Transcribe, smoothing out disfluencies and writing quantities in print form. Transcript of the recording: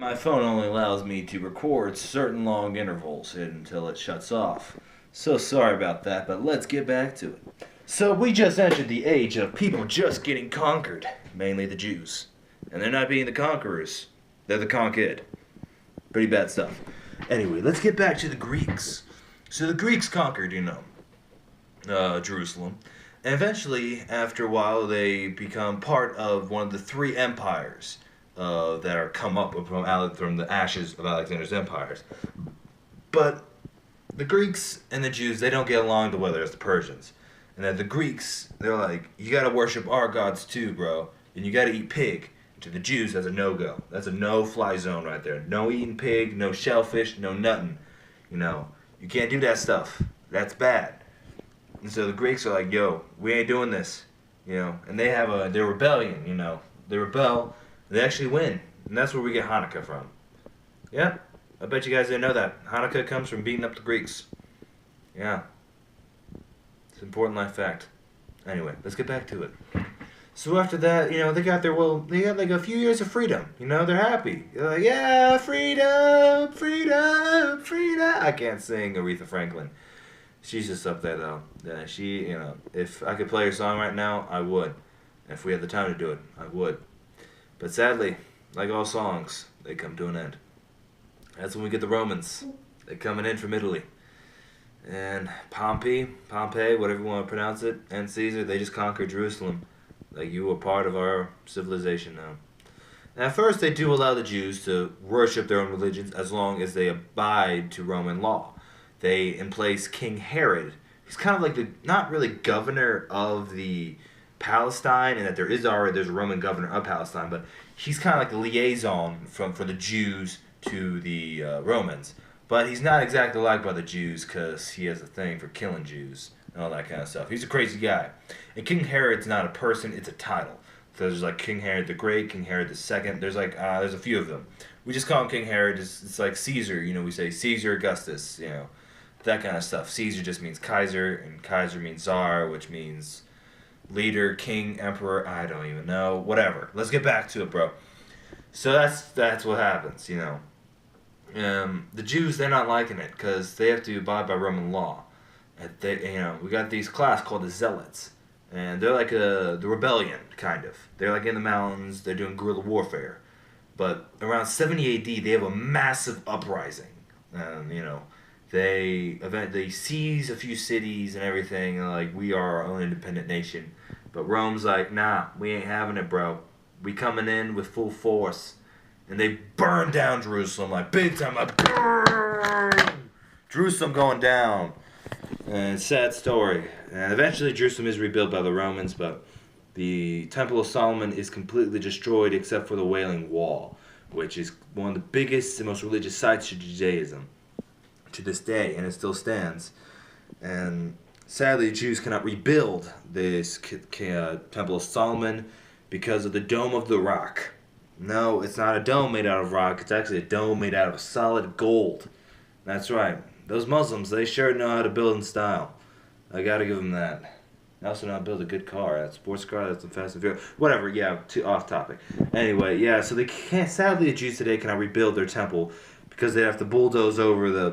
my phone only allows me to record certain long intervals until it shuts off. So sorry about that, but let's get back to it. So we just entered the age of people just getting conquered, mainly the Jews. And they're not being the conquerors, they're the conquered. Pretty bad stuff. Anyway, let's get back to the Greeks. So the Greeks conquered, Jerusalem. And eventually, after a while, they become part of one of the three empires that are come up from the ashes of Alexander's empires. But the Greeks and the Jews, they don't get along the way as the Persians. And then the Greeks, they're like, you gotta worship our gods too, bro. And you gotta eat pig. And to the Jews, that's a no-go. That's a no-fly zone right there. No eating pig, no shellfish, no nothing. You can't do that stuff. That's bad. And so the Greeks are like, yo, we ain't doing this. And they have their rebellion, They rebel, they actually win. And that's where we get Hanukkah from. Yeah, I bet you guys didn't know that. Hanukkah comes from beating up the Greeks. Yeah. It's an important life fact. Anyway, let's get back to it. So after that, they got like a few years of freedom. They're happy. They're like, yeah, freedom, freedom, freedom. I can't sing Aretha Franklin. She's just up there though. Yeah, if I could play her song right now, I would. And if we had the time to do it, I would. But sadly, like all songs, they come to an end. That's when we get the Romans. They're coming in from Italy. And Pompey, whatever you want to pronounce it, and Caesar, they just conquered Jerusalem. Like, you were part of our civilization now. And at first, they do allow the Jews to worship their own religions as long as they abide to Roman law. They emplace King Herod. He's kind of like not really governor of the Palestine, and that there's a Roman governor of Palestine, but he's kind of like the liaison for the Jews to the Romans. But he's not exactly liked by the Jews because he has a thing for killing Jews and all that kind of stuff. He's a crazy guy. And King Herod's not a person, it's a title. So there's like King Herod the Great, King Herod the Second. There's there's a few of them. We just call him King Herod. It's like Caesar. We say Caesar Augustus. That kind of stuff. Caesar just means Kaiser, and Kaiser means Tsar, which means leader, king, emperor. I don't even know. Whatever. Let's get back to it, bro. So that's what happens. The Jews, they're not liking it because they have to abide by Roman law. And we got these class called the Zealots, and they're like the rebellion kind of. They're like in the mountains. They're doing guerrilla warfare. But around 70 A.D., they have a massive uprising. They seize a few cities and everything, and like, we are our own independent nation. But Rome's like, nah, we ain't having it, bro. We coming in with full force. And they burn down Jerusalem, like big time, like burn! Jerusalem going down. And sad story. And eventually Jerusalem is rebuilt by the Romans, but the Temple of Solomon is completely destroyed except for the Wailing Wall, which is one of the biggest and most religious sites of Judaism to this day, and it still stands. And sadly, Jews cannot rebuild this Temple of Solomon because of the Dome of the Rock. No, it's not a dome made out of rock. It's actually a dome made out of solid gold. That's right. Those Muslims, they sure know how to build in style. I gotta give them that. They also know how to build a good car. That sports car, that's the Fast and Furious. Whatever, yeah, too off topic. Anyway, yeah, so they can't, sadly, the Jews today cannot rebuild their temple because they have to bulldoze over the